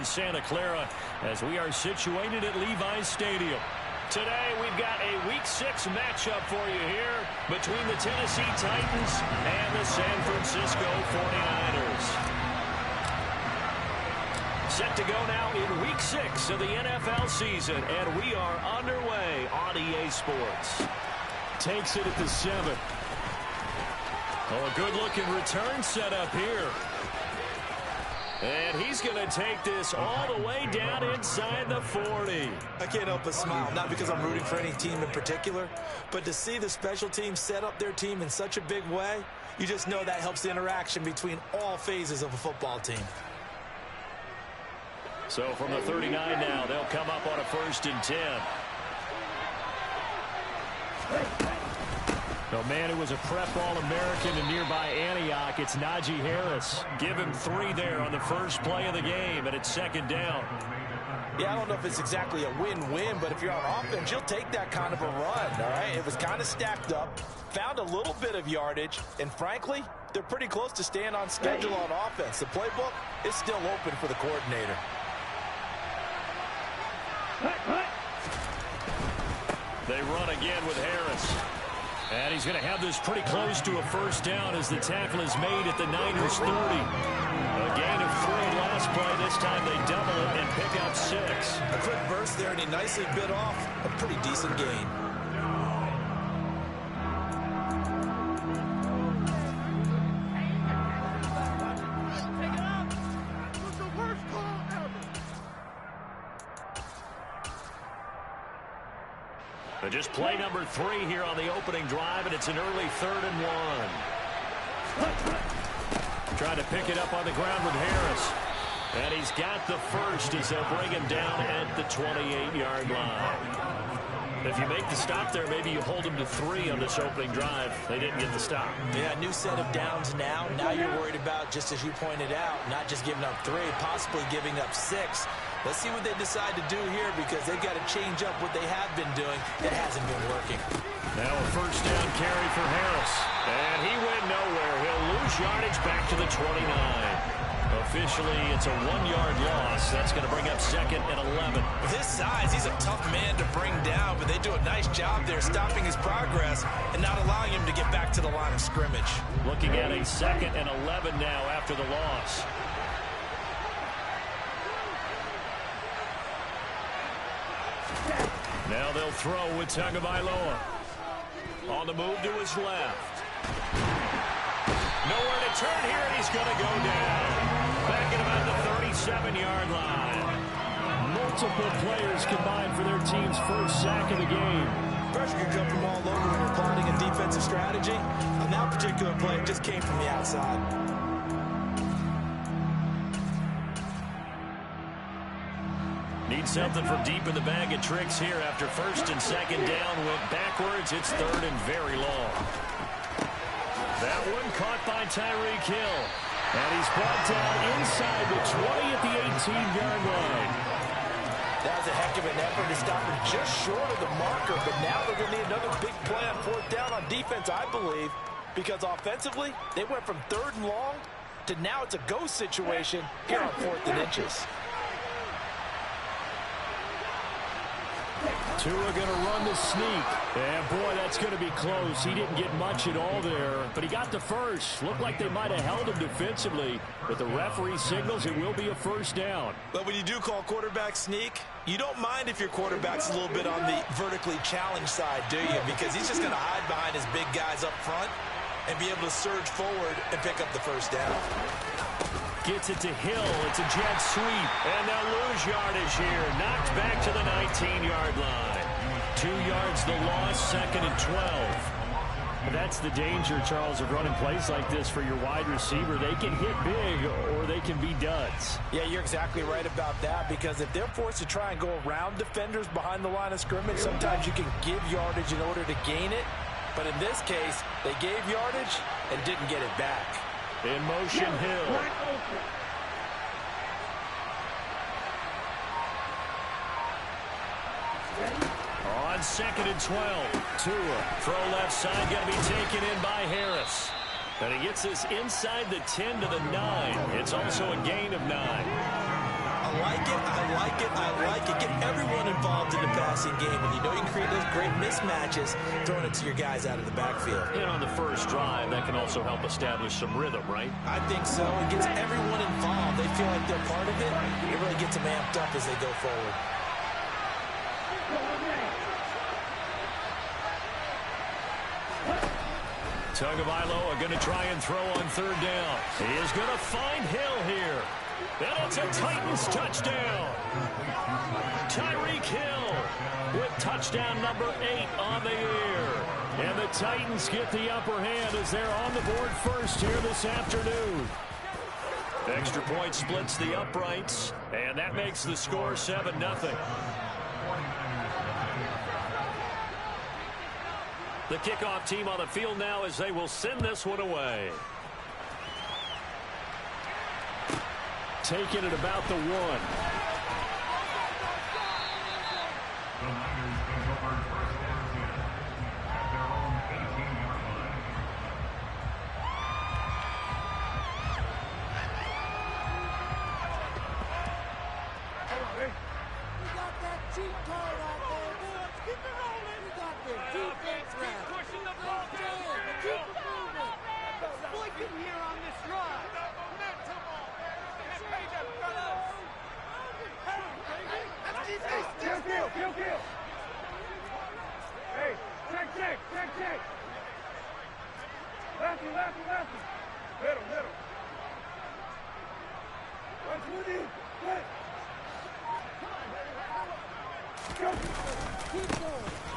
in Santa Clara as we are situated at Levi's Stadium. Today we've got a Week 6 matchup for you here between the Tennessee Titans and the San Francisco 49ers. Set to go now in Week 6 of the NFL season, and we are underway on EA Sports. Takes it at the 7. Oh, a good-looking return set up here. And he's going to take this all the way down inside the 40. I can't help but smile, not because I'm rooting for any team in particular, but to see the special team set up their team in such a big way, you just know that helps the interaction between all phases of a football team. So from the 39 now, they'll come up on a 1st and 10. The man who was a prep All-American in nearby Antioch, it's Najee Harris. Give him 3 there on the first play of the game, and it's 2nd down. Yeah, I don't know if it's exactly a win-win, but if you're on offense, you'll take that kind of a run, all right? It was kind of stacked up, found a little bit of yardage, and frankly, they're pretty close to staying on schedule on offense. The playbook is still open for the coordinator. They run again with Harris. And he's going to have this pretty close to a 1st down as the tackle is made at the Niners 30. A gain of 3 last play. This time they double it and pick up 6. A quick burst there, and he nicely bit off a pretty decent gain. Just play number 3 here on the opening drive, and it's an early 3rd and 1. Trying to pick it up on the ground with Harris. And he's got the first as they'll bring him down at the 28-yard line. If you make the stop there, maybe you hold him to 3 on this opening drive. They didn't get the stop. Yeah, new set of downs now. Now you're worried about, just as you pointed out, not just giving up 3, possibly giving up 6. Let's see what they decide to do here, because they've got to change up what they have been doing that hasn't been working. Now a 1st down carry for Harris. And he went nowhere. He'll lose yardage back to the 29. Officially, it's a 1-yard loss. That's going to bring up 2nd and 11. With his size, he's a tough man to bring down, but they do a nice job there stopping his progress and not allowing him to get back to the line of scrimmage. Looking at a 2nd and 11 now after the loss. Now they'll throw with Tagovailoa. On the move to his left. Nowhere to turn here, and he's going to go down. Back at about the 37-yard line. Multiple players combined for their team's 1st sack of the game. Pressure can come from all over when you're plotting a defensive strategy. On that particular play, it just came from the outside. Need something from deep in the bag of tricks here after 1st and 2nd down. Went backwards. It's 3rd and very long. That one caught by Tyreek Hill. And he's brought down inside the 20 at the 18-yard line. That was a heck of an effort to stop him just short of the marker. But now they're going to need another big play on 4th down on defense, I believe. Because offensively, they went from 3rd and long to now it's a go situation here on 4th and inches. Tua going to run the sneak. And, boy, that's going to be close. He didn't get much at all there, but he got the first. Looked like they might have held him defensively, but the referee signals it will be a 1st down. But when you do call quarterback sneak, you don't mind if your quarterback's a little bit on the vertically challenged side, do you? Because he's just going to hide behind his big guys up front and be able to surge forward and pick up the 1st down. Gets it to Hill. It's a jet sweep. And they'll lose yardage here. Knocked back to the 19-yard line. 2 yards the loss, 2nd and 12. That's the danger, Charles, of running plays like this for your wide receiver. They can hit big or they can be duds. Yeah, you're exactly right about that, because if they're forced to try and go around defenders behind the line of scrimmage, sometimes you can give yardage in order to gain it. But in this case, they gave yardage and didn't get it back. In motion, Hill. On 2nd and 12. Tua. Throw left side, going to be taken in by Harris. And he gets this inside the 10 to the 9. It's also a gain of 9. A like it. I like it. I like it. Get everyone involved in the passing game. And you know you can create those great mismatches throwing it to your guys out of the backfield. And on the first drive, that can also help establish some rhythm, right? I think so. It gets everyone involved. They feel like they're part of it. It really gets them amped up as they go forward. Tagovailoa going to try and throw on third down. He is going to find Hill here. And it's a Titans touchdown. Tyreek Hill with touchdown number 8 on the year. And the Titans get the upper hand as they're on the board first here this afternoon. Extra point splits the uprights, and that makes the score 7-0. The kickoff team on the field now as they will send this one away. Taking it about the 1.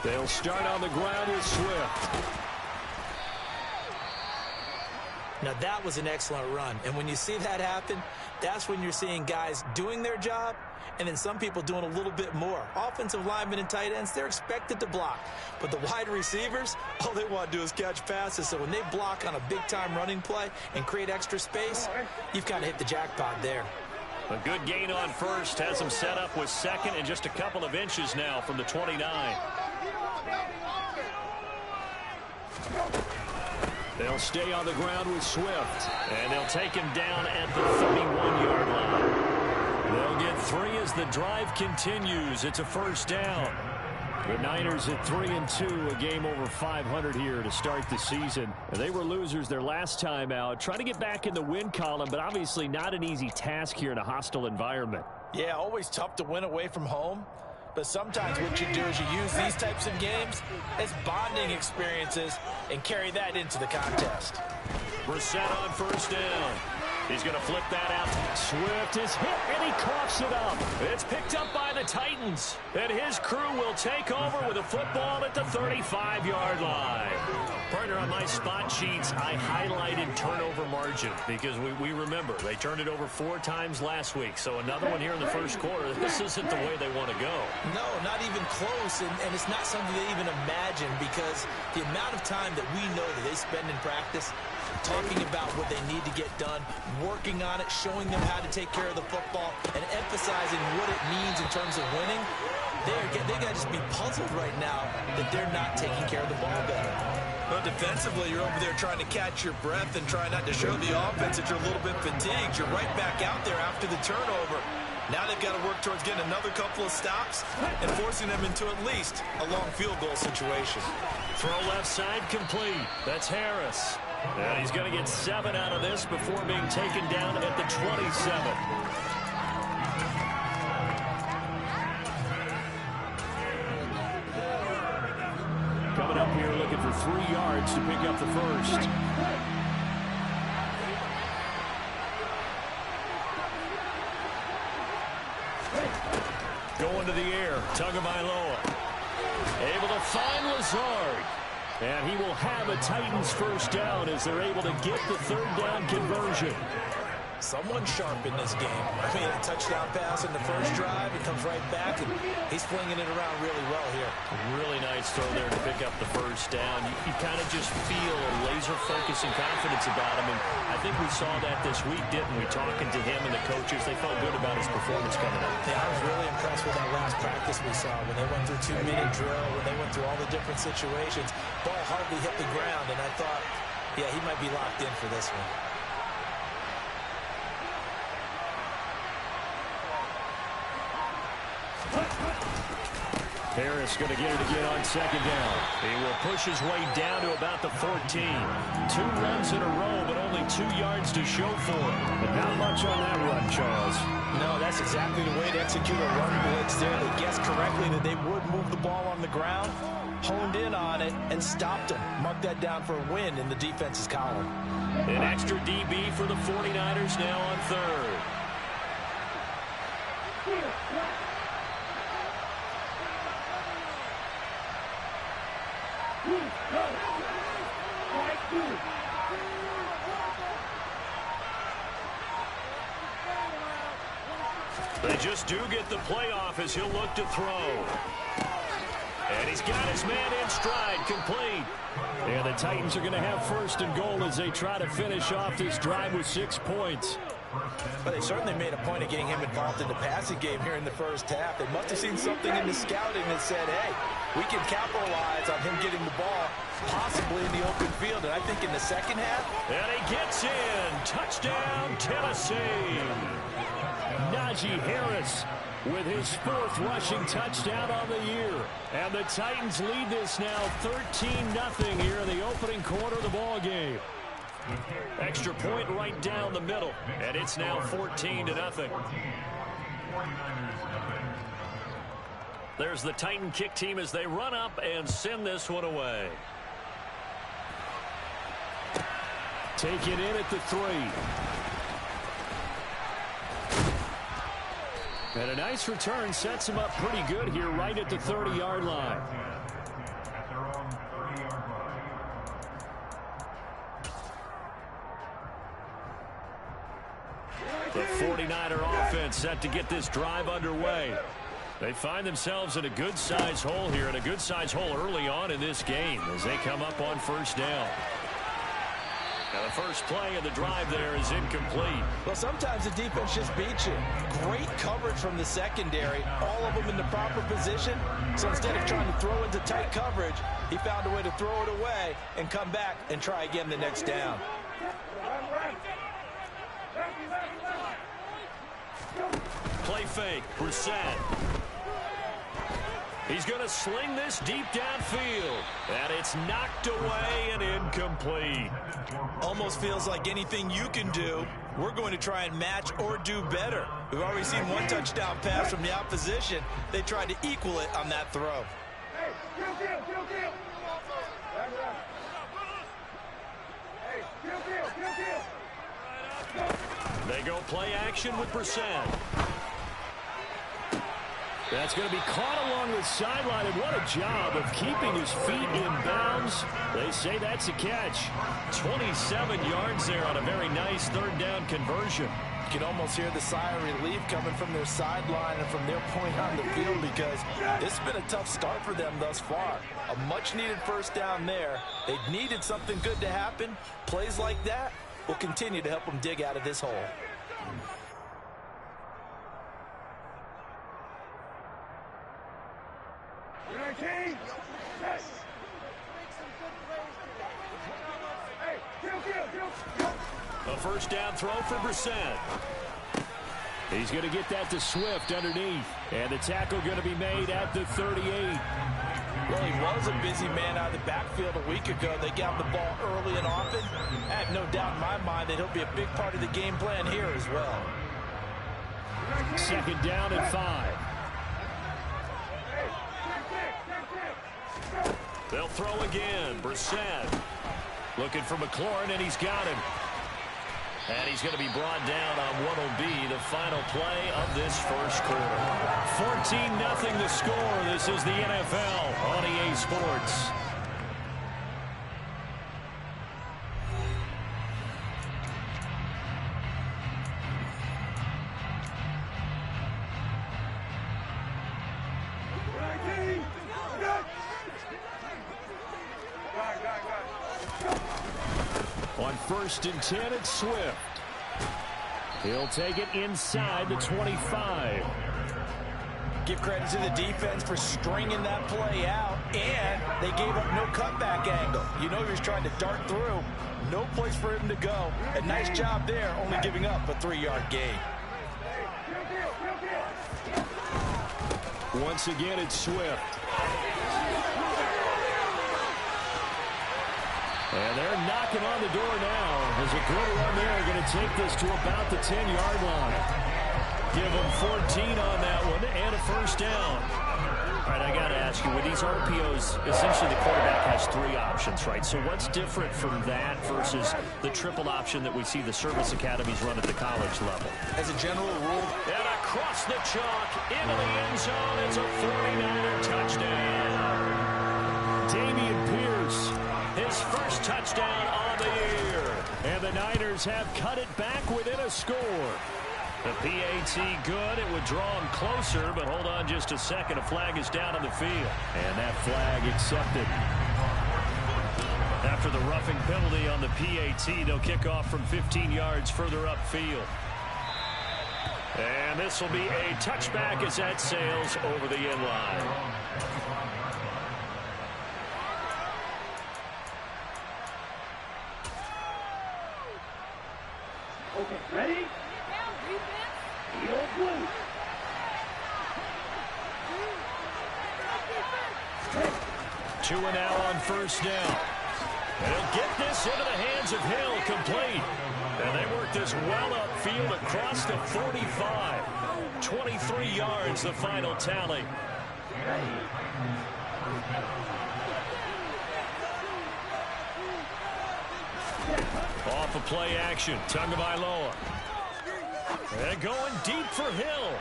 They'll start on the ground with Swift. Now that was an excellent run. And when you see that happen, that's when you're seeing guys doing their job and then some people doing a little bit more. Offensive linemen and tight ends, they're expected to block. But the wide receivers, all they want to do is catch passes. So when they block on a big-time running play and create extra space, you've kind of hit the jackpot there. A good gain on first has them set up with second and just a couple of inches now from the 29. They'll stay on the ground with Swift, and they'll take him down at the 31-yard line. They'll get 3 as the drive continues. It's a first down. The Niners at 3-2, a game over 500 here to start the season. And they were losers their last time out, trying to get back in the win column, but obviously not an easy task here in a hostile environment. Yeah, always tough to win away from home. But sometimes what you do is you use these types of games as bonding experiences and carry that into the contest. Brissett on first down. He's going to flip that out. Swift is hit, and he coughs it up. It's picked up by the Titans, and his crew will take over with a football at the 35-yard line. Partner, on my spot sheets, I highlighted turnover margin because we remember they turned it over 4 times last week. So another one here in the first quarter. This isn't the way they want to go. No, not even close, and it's not something they even imagine because the amount of time that we know that they spend in practice talking about what they need to get done, working on it, showing them how to take care of the football, and emphasizing what it means in terms of winning. They got to just be puzzled right now that they're not taking care of the ball better. But defensively, you're over there trying to catch your breath and try not to show the offense that you're a little bit fatigued. You're right back out there after the turnover. Now they've got to work towards getting another couple of stops and forcing them into at least a long field goal situation. Throw left side complete. That's Harris. And he's going to get 7 out of this before being taken down at the 27. Coming up here looking for 3 yards to pick up the first. Going to the air, Tagovailoa. Able to find Lazard. And he will have a Titans first down as they're able to get the 3rd down conversion. Someone sharp in this game. I mean, a touchdown pass in the first drive. It comes right back, and he's flinging it around really well here. Really nice throw there to pick up the first down. You kind of just feel a laser focus and confidence about him. And I think we saw that this week, didn't we? Talking to him and the coaches, they felt good about his performance coming up. Yeah, I was really impressed with that last practice we saw when they went through 2-minute drill, when they went through all the different situations. Ball hardly hit the ground, and I thought, yeah, he might be locked in for this one. Harris going to get it again on second down. He will push his way down to about the 14. 2 runs in a row, but only 2 yards to show for it. But not much on that run, Charles. No, that's exactly the way to execute a run blitz there. They guessed correctly that they would move the ball on the ground, honed in on it, and stopped them. Mark that down for a win in the defense's column. An extra DB for the 49ers now on third. They just do get the playoff as he'll look to throw. And he's got his man in stride, complete. And the Titans are going to have first and goal as they try to finish off this drive with 6 points. But they certainly made a point of getting him involved in the passing game here in the first half. They must have seen something in the scouting that said, hey, we can capitalize on him getting the ball possibly in the open field. And I think in the second half. And he gets in. Touchdown, Tennessee. Najee Harris with his 4th rushing touchdown on the year. And the Titans lead this now 13-0 here in the opening quarter of the ball game. Extra point right down the middle, and it's now 14-0. There's the Titan kick team as they run up and send this one away. Take it in at the 3. And a nice return sets him up pretty good here right at the 30-yard line. The 49er offense set to get this drive underway. They find themselves in a good-sized hole here, and a good-sized hole early on in this game as they come up on first down. Now the first play of the drive there is incomplete. Well, sometimes the defense just beats you. Great coverage from the secondary, all of them in the proper position. So instead of trying to throw into tight coverage, he found a way to throw it away and come back and try again the next down. Play fake, Brissett. He's going to sling this deep downfield. And it's knocked away and incomplete. Almost feels like anything you can do, we're going to try and match or do better. We've already seen 1 touchdown pass from the opposition. They tried to equal it on that throw. They go play action with Brissett. That's going to be caught along the sideline, and what a job of keeping his feet in bounds. They say that's a catch. 27 yards there on a very nice 3rd down conversion. You can almost hear the sigh of relief coming from their sideline and from their point on the field, because this has been a tough start for them thus far. A much-needed first down there. They needed something good to happen. Plays like that will continue to help them dig out of this hole. A first down throw for Brissett. He's going to get that to Swift underneath. And the tackle going to be made at the 38. Well, he was a busy man out of the backfield a week ago. They got the ball early and often. I have no doubt in my mind that he'll be a big part of the game plan here as well. 2nd down and 5. They'll throw again. Brissett looking for McLaurin, and he's got him. And he's going to be brought down on what will be the final play of this first quarter. 14-0 the score. This is the NFL on EA Sports. On 1st and 10, it's Swift. He'll take it inside the 25. Give credit to the defense for stringing that play out, and they gave up no cutback angle. You know he was trying to dart through. No place for him to go. A nice job there, only giving up a 3-yard gain. Once again, it's Swift. And they're knocking on the door now. As a good run there, going to take this to about the 10-yard line. Give them 14 on that one and a first down. All right, I got to ask you, with these RPOs, essentially the quarterback has 3 options, right? So what's different from that versus the triple option that we see the service academies run at the college level? As a general rule, and across the chalk into the end zone, it's a 49er touchdown. Dameon Pierce, his first touchdown on the year. And the Niners have cut it back within a score. The PAT good. It would draw him closer, but hold on just a second. A flag is down on the field. And that flag accepted. After the roughing penalty on the PAT, they'll kick off from 15 yards further upfield. And this will be a touchback as that sails over the end line. Okay, ready? Two and now on first down. And he'll get this into the hands of Hill, complete. And they work this well upfield across the 45. 23 yards, the final tally. Off of play action, Tagovailoa. And going deep for Hill.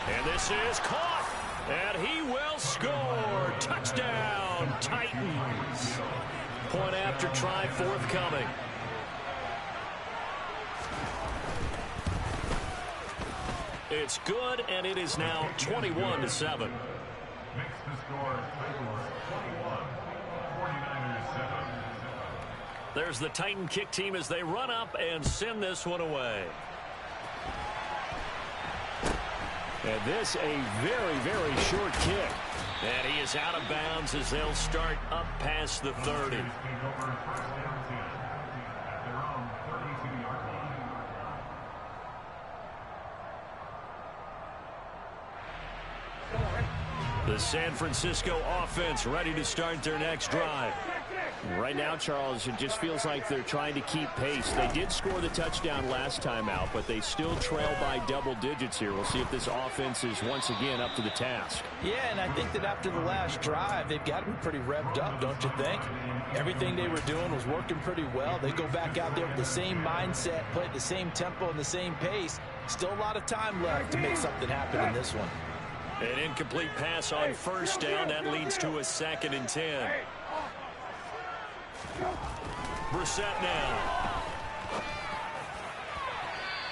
And this is caught. And he will score. Touchdown, Titans. Point after try forthcoming. It's good, and it is now 21-7. There's the Titan kick team as they run up and send this one away. And this a very, very short kick. And he is out of bounds as they'll start up past the 30. The San Francisco offense ready to start their next drive. Right now, Charles, it just feels like they're trying to keep pace. They did score the touchdown last time out, but they still trail by double digits here. We'll see if this offense is once again up to the task. Yeah, and I think that after the last drive, they've got to be pretty revved up, don't you think? Everything they were doing was working pretty well. They go back out there with the same mindset, play at the same tempo and the same pace. Still a lot of time left to make something happen in this one. An incomplete pass on first down. That leads to a 2nd and 10. Brissett now.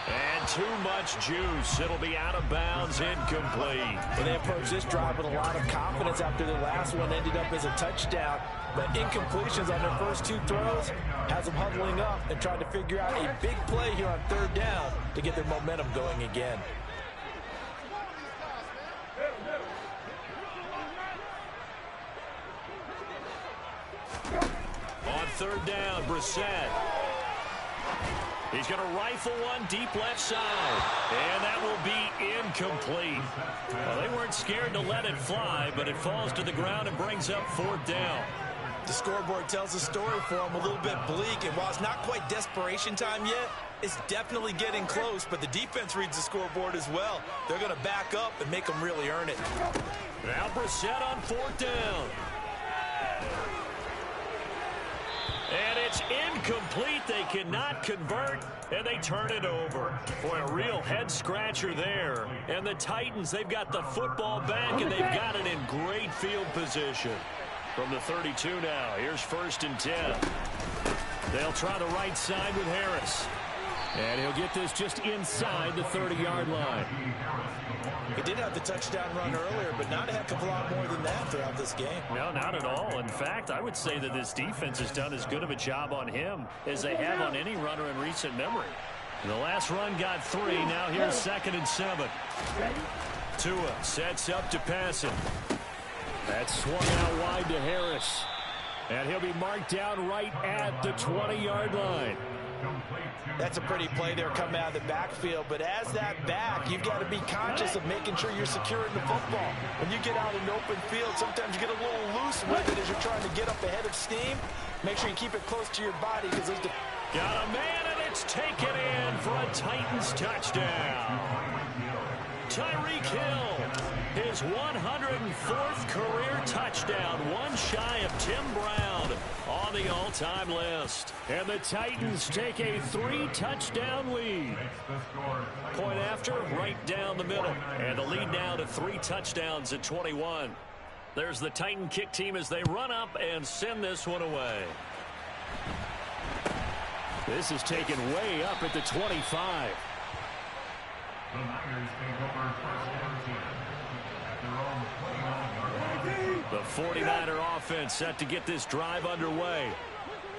And too much juice. It'll be out of bounds, incomplete. And they approached this drive with a lot of confidence after their last one ended up as a touchdown. But incompletions on their first 2 throws has them huddling up and trying to figure out a big play here on 3rd down to get their momentum going again. On 3rd down, Brissett. He's going to rifle one deep left side. And that will be incomplete. Well, they weren't scared to let it fly, but it falls to the ground and brings up 4th down. The scoreboard tells a story for them, a little bit bleak. And while it's not quite desperation time yet, it's definitely getting close. But the defense reads the scoreboard as well. They're going to back up and make them really earn it. Now Brissett on 4th down. And it's incomplete. They cannot convert, and they turn it over. Boy, a real head-scratcher there. And the Titans, they've got the football back, and they've got it in great field position. From the 32 now, here's 1st and 10. They'll try the right side with Harris. And he'll get this just inside the 30-yard line. He did have the touchdown run earlier, but not a heck of a lot more than that throughout this game. No, not at all. In fact, I would say that this defense has done as good of a job on him as they have on any runner in recent memory. The last run got 3. Now here's 2nd and 7. Tua sets up to pass it. That's swung out wide to Harris. And he'll be marked down right at the 20-yard line. That's a pretty play there coming out of the backfield, but as that back, you've got to be conscious of making sure you're securing the football. When you get out in the open field, sometimes you get a little loose with it as you're trying to get up ahead of steam. Make sure you keep it close to your body because those... Got a man, and it's taken in for a Titans touchdown. Tyreek Hill, his 104th career touchdown, one shy of Tim Brown on the all-time list. And the Titans take a 3-touchdown lead. Point after, right down the middle. And the lead now to 3 touchdowns at 21. There's the Titan kick team as they run up and send this one away. This is taken way up at the 25. The Niners take over first and 10 at their own 29. The 49er offense set to get this drive underway.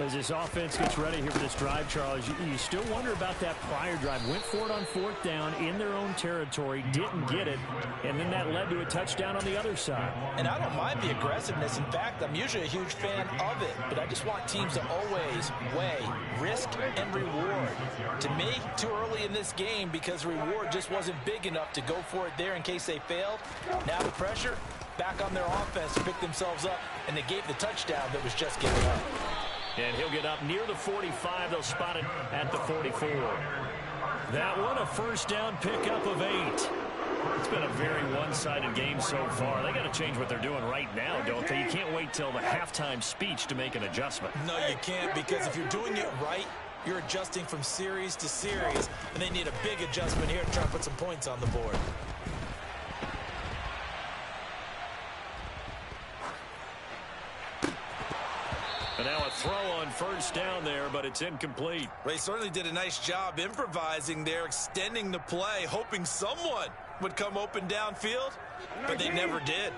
As this offense gets ready here for this drive, Charles, you still wonder about that prior drive. Went for it on 4th down in their own territory, didn't get it, and then that led to a touchdown on the other side. And I don't mind the aggressiveness. In fact, I'm usually a huge fan of it, but I just want teams to always weigh risk and reward. To me, too early in this game because reward just wasn't big enough to go for it there in case they failed. Now the pressure back on their offense to pick themselves up, and they gave the touchdown that was just given up. And he'll get up near the 45. They'll spot it at the 44. That one, a first down pickup of 8. It's been a very one-sided game so far. They got to change what they're doing right now, don't they? You can't wait till the halftime speech to make an adjustment. No, you can't, because if you're doing it right, you're adjusting from series to series, and they need a big adjustment here to try to put some points on the board. And now a throw on first down there, but it's incomplete. They certainly did a nice job improvising there, extending the play, hoping someone would come open downfield, but they never did.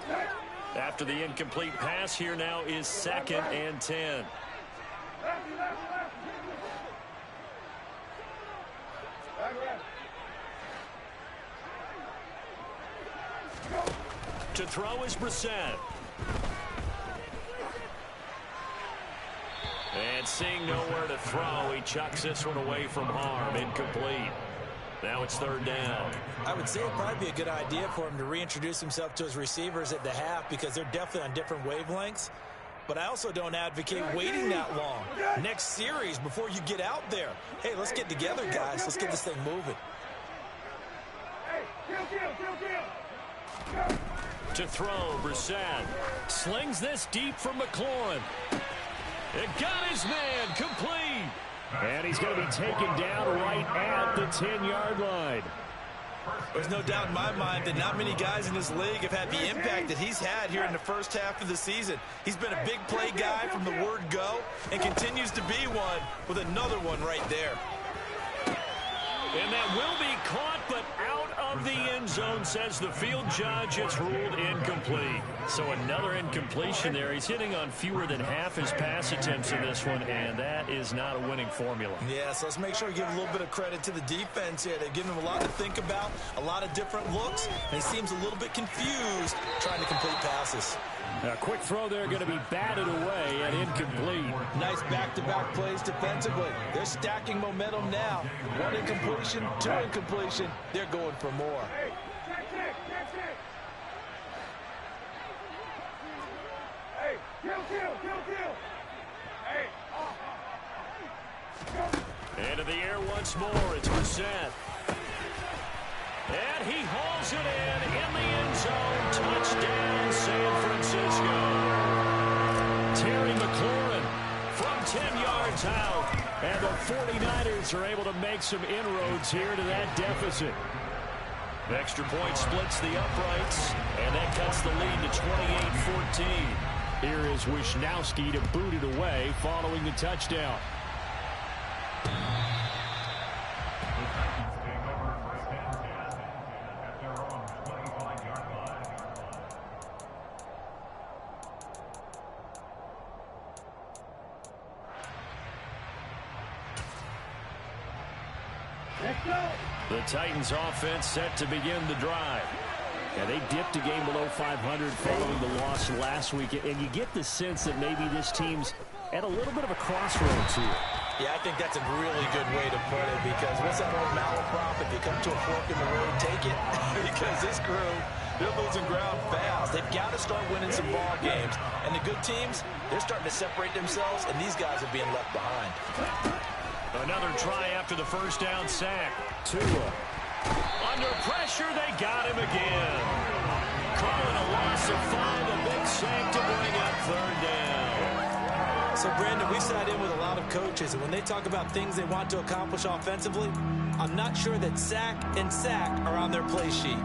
After the incomplete pass, here now is 2nd and 10. To throw is Brissett. And seeing nowhere to throw, he chucks this one away from harm. Incomplete. Now it's 3rd down. I would say it'd probably be a good idea for him to reintroduce himself to his receivers at the half because they're definitely on different wavelengths. But I also don't advocate waiting that long. Next series before you get out there. Hey, let's get together, guys. Let's get this thing moving. To throw, Brissett slings this deep from McLaurin. It got his man complete. And he's going to be taken down right at the 10-yard line. There's no doubt in my mind that not many guys in this league have had the impact that he's had here in the first half of the season. He's been a big play guy from the word go and continues to be one with another one right there. And that will be caught, but out of the end zone, says the field judge. It's ruled incomplete. So another incompletion there. He's hitting on fewer than half his pass attempts in this one, and that is not a winning formula. Yeah, so let's make sure we give a little bit of credit to the defense here. They've given him a lot to think about, a lot of different looks, and he seems a little bit confused trying to complete passes. A quick throw there going to be batted away and incomplete. Nice back-to-back plays defensively. They're stacking momentum now. 1 incompletion, 2 incompletion. They're going for more. Into the air once more. It's Brissett. And he hauls it in the end zone. Touchdown, San Francisco. Terry McLaurin from 10 yards out. And the 49ers are able to make some inroads here to that deficit. Extra point splits the uprights, and that cuts the lead to 28-14. Here is Wisnowski to boot it away following the touchdown. The Titans offense set to begin the drive. Yeah, they dipped a game below 500 following the loss last week, and you get the sense that maybe this team's at a little bit of a crossroads here. Yeah, I think that's a really good way to put it, because what's that old malaprop? If you come to a fork in the road, take it. Because this crew, they're losing ground fast. They've got to start winning some ball games. And the good teams, they're starting to separate themselves, and these guys are being left behind. Another try after the first down sack. Tua. Under pressure, they got him again. Calling a loss of 5, a big sack to bring up third down. So, Brandon, we've sat in with a lot of coaches, and when they talk about things they want to accomplish offensively, I'm not sure that sack and sack are on their play sheet.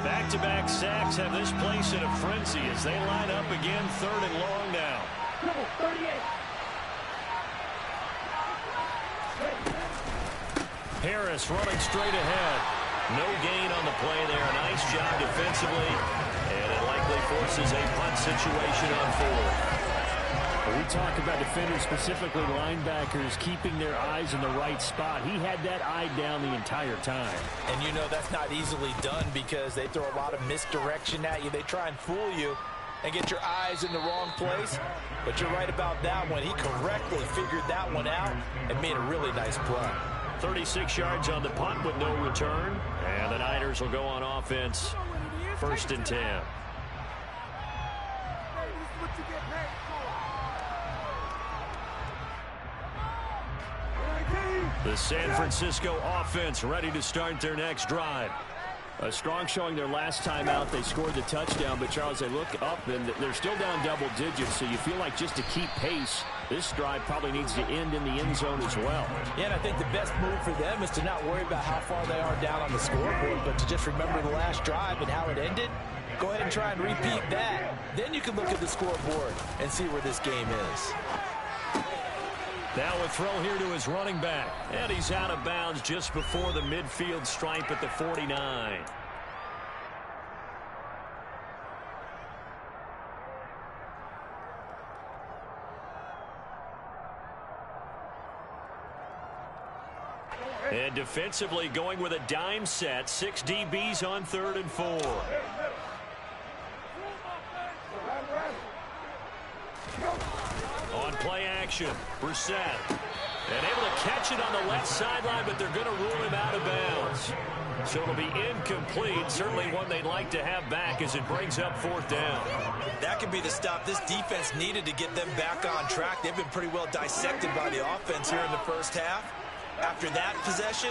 Back-to-back sacks have this place in a frenzy as they line up again, third and long now. Number 38. Harris running straight ahead. No gain on the play there. Nice job defensively. And it likely forces a punt situation on fourth. We talk about defenders, specifically linebackers, keeping their eyes in the right spot. He had that eye down the entire time. And you know that's not easily done, because they throw a lot of misdirection at you. They try and fool you and get your eyes in the wrong place. But you're right about that one. He correctly figured that one out and made a really nice play. 36 yards on the punt with no return. And the Niners will go on offense. First and 10. The San Francisco offense ready to start their next drive. A strong showing their last time out. They scored the touchdown, but Charles, they look up and they're still down double digits, so you feel like just to keep pace, this drive probably needs to end in the end zone as well. Yeah, and I think the best move for them is to not worry about how far they are down on the scoreboard, but to just remember the last drive and how it ended. Go ahead and try and repeat that. Then you can look at the scoreboard and see where this game is. Now a throw here to his running back. And he's out of bounds just before the midfield stripe at the 49. And defensively going with a dime set. 6 DBs on 3rd and 4. On play action, Brissett. And able to catch it on the left sideline, but they're going to rule him out of bounds. So it'll be incomplete. Certainly one they'd like to have back as it brings up 4th down. That could be the stop this defense needed to get them back on track. They've been pretty well dissected by the offense here in the first half. After that possession,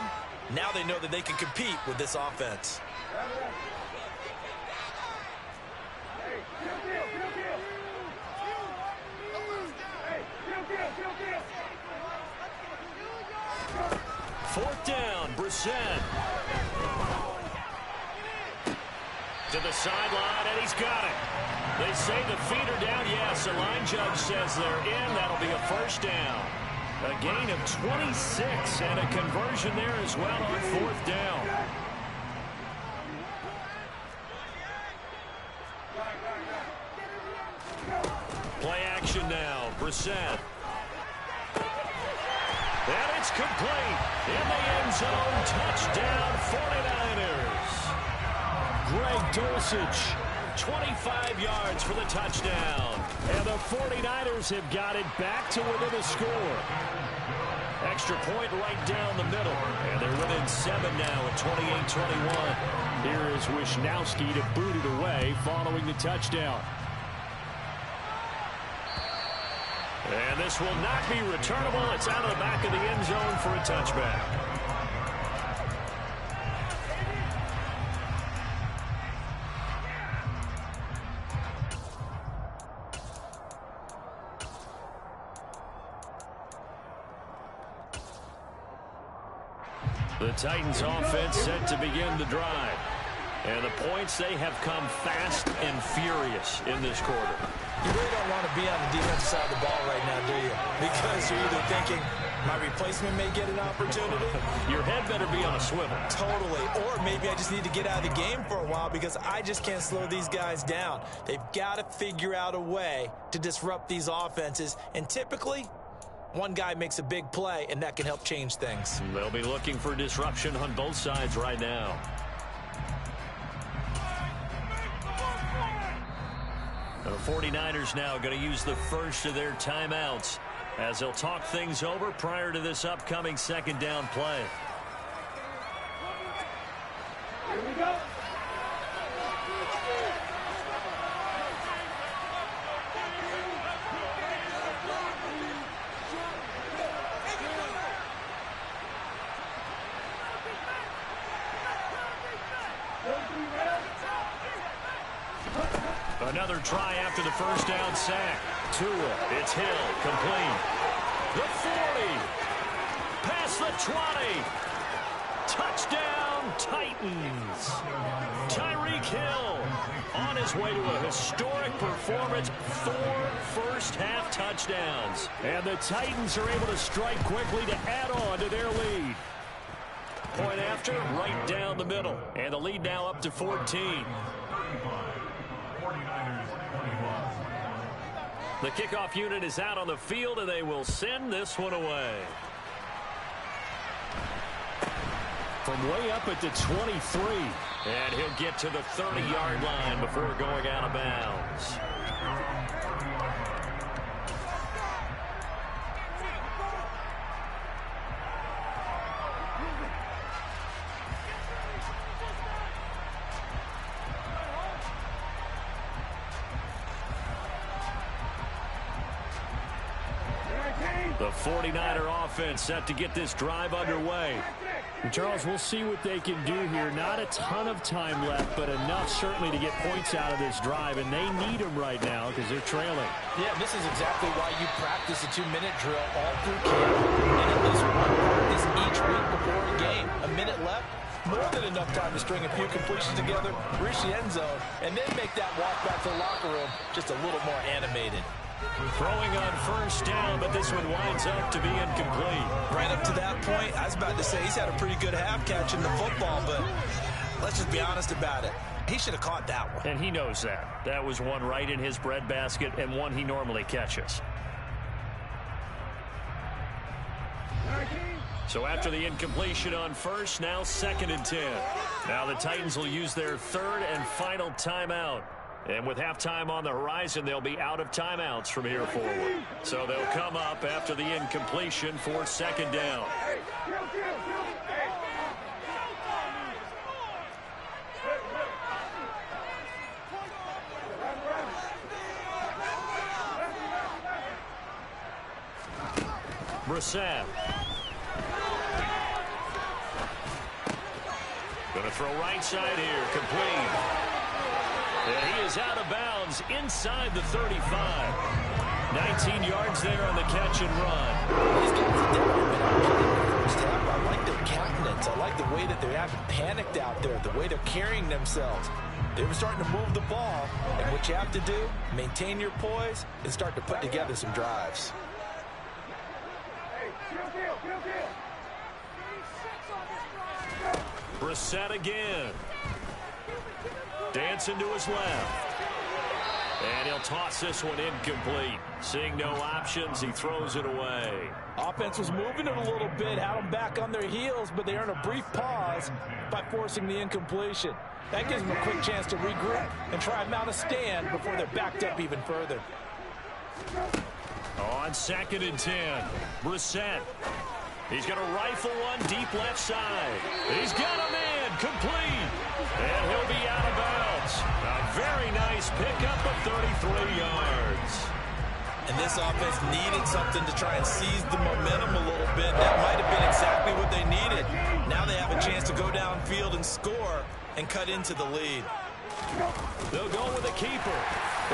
now they know that they can compete with this offense. Fourth down, Brissett. To the sideline, and he's got it. They say the feet are down. Yes, the line judge says they're in. That'll be a first down. A gain of 26 and a conversion there as well on 4th down. Play action now, Brissett. And it's complete. In the end zone, touchdown 49ers. Greg Dulcich, 25 yards for the touchdown. And the 49ers have got it back to within a score. Extra point right down the middle. And they're within 7 now at 28-21. Here is Wisnowski to boot it away following the touchdown. And this will not be returnable. It's out of the back of the end zone for a touchback. The Titans offense set to begin the drive. And the points, they have come fast and furious in this quarter. You really don't want to be on the defensive side of the ball right now, do you? Because you're either thinking, my replacement may get an opportunity. Your head better be on a swivel. Totally. Or maybe I just need to get out of the game for a while because I just can't slow these guys down. They've got to figure out a way to disrupt these offenses. And typically, one guy makes a big play, and that can help change things. They'll be looking for disruption on both sides right now. The 49ers now going to use the first of their timeouts as they'll talk things over prior to this upcoming second down play. Here we go. Another try after the first down sack. Tua, it's Hill, complete. The 40, past the 20. Touchdown, Titans. Tyreek Hill on his way to a historic performance, 4 first-half touchdowns. And the Titans are able to strike quickly to add on to their lead. Point after, right down the middle. And the lead now up to 14. The kickoff unit is out on the field, and they will send this one away. From way up at the 23. And he'll get to the 30-yard line before going out of bounds. The 49er offense set to get this drive underway. And Charles, we'll see what they can do here. Not a ton of time left, but enough certainly to get points out of this drive, and they need them right now because they're trailing. Yeah, this is exactly why you practice a 2-minute drill all through camp, and at least one practice each week before a game. A minute left, more than enough time to string a few completions together, reach the end zone, and then make that walk back to the locker room just a little more animated. Throwing on first down, but this one winds up to be incomplete. Right up to that point, I was about to say he's had a pretty good half catching the football, but let's just be honest about it. He should have caught that one. And he knows that. That was one right in his breadbasket and one he normally catches. So after the incompletion on first, now 2nd and 10. Now the Titans will use their 3rd and final timeout. And with halftime on the horizon, they'll be out of timeouts from here forward. So they'll come up after the incompletion for 2nd down. Brissett. Going to throw right side here, complete. And he is out of bounds inside the 35. 19 yards there on the catch and run. These guys have definitely been out in the first half. I like their countenance. I like the way that they haven't panicked out there, the way they're carrying themselves. They were starting to move the ball, and what you have to do, maintain your poise and start to put together some drives. Brissett again. Dancing to his left. And he'll toss this one incomplete. Seeing no options, he throws it away. Offense was moving it a little bit, had them back on their heels, but they earn a brief pause by forcing the incompletion. That gives them a quick chance to regroup and try and mount a stand before they're backed up even further. On 2nd and 10, Brissett. He's going to rifle one deep left side. He's got a man, complete. And he'll be out of bounds. A very nice pickup of 33 yards. And this offense needed something to try and seize the momentum a little bit. That might have been exactly what they needed. Now they have a chance to go downfield and score and cut into the lead. They'll go with a keeper.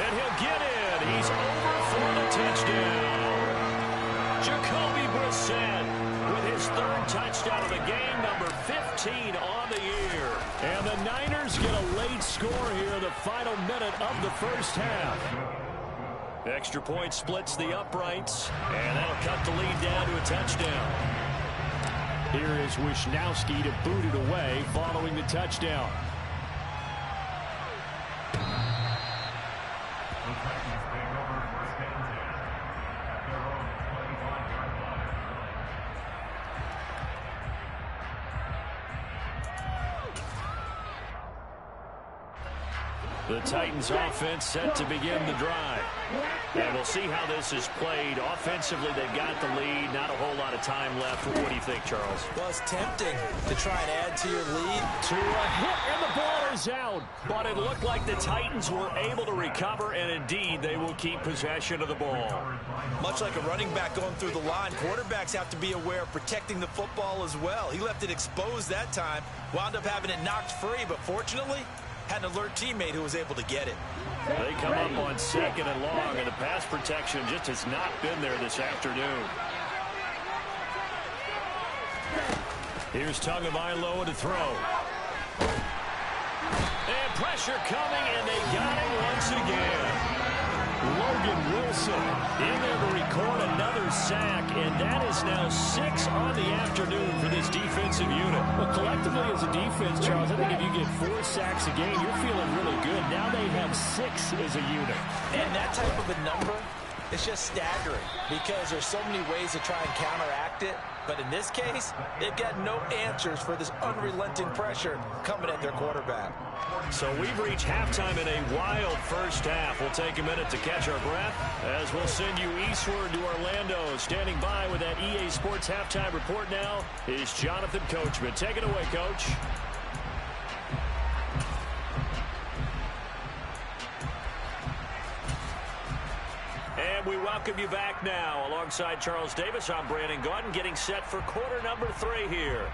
And he'll get in. He's over for the touchdown. Jacoby Brissett with his 3rd touchdown of the game, number 15 on the year. And the Niners get a late score here in the final minute of the first half. Extra point splits the uprights, and that'll cut the lead down to a touchdown. Here is Wisnowski to boot it away following the touchdown. The Titans offense set to begin the drive. And we'll see how this is played. Offensively, they've got the lead. Not a whole lot of time left. What do you think, Charles? Well, it's tempting to try and add to your lead. To a hit, and the ball is out. But it looked like the Titans were able to recover, and indeed, they will keep possession of the ball. Much like a running back going through the line, quarterbacks have to be aware of protecting the football as well. He left it exposed that time, wound up having it knocked free, but fortunately, had an alert teammate who was able to get it. They come up on 2nd and long, and the pass protection just has not been there this afternoon. Here's Tagovailoa to throw. And pressure coming, and they got him once again. Logan Wilson in there to record another sack, and that is now 6 on the afternoon for this defensive unit. Well, collectively as a defense, Charles, I think if you get 4 sacks a game, you're feeling really good. Now they have 6 as a unit. And that type of a number, it's just staggering because there's so many ways to try and counteract it. But in this case, they've got no answers for this unrelenting pressure coming at their quarterback. So we've reached halftime in a wild first half. We'll take a minute to catch our breath as we'll send you eastward to Orlando. Standing by with that EA Sports halftime report now is Jonathan Coachman. Take it away, Coach. And we welcome you back now. Alongside Charles Davis, I'm Brandon Gaudin, getting set for quarter number 3 here.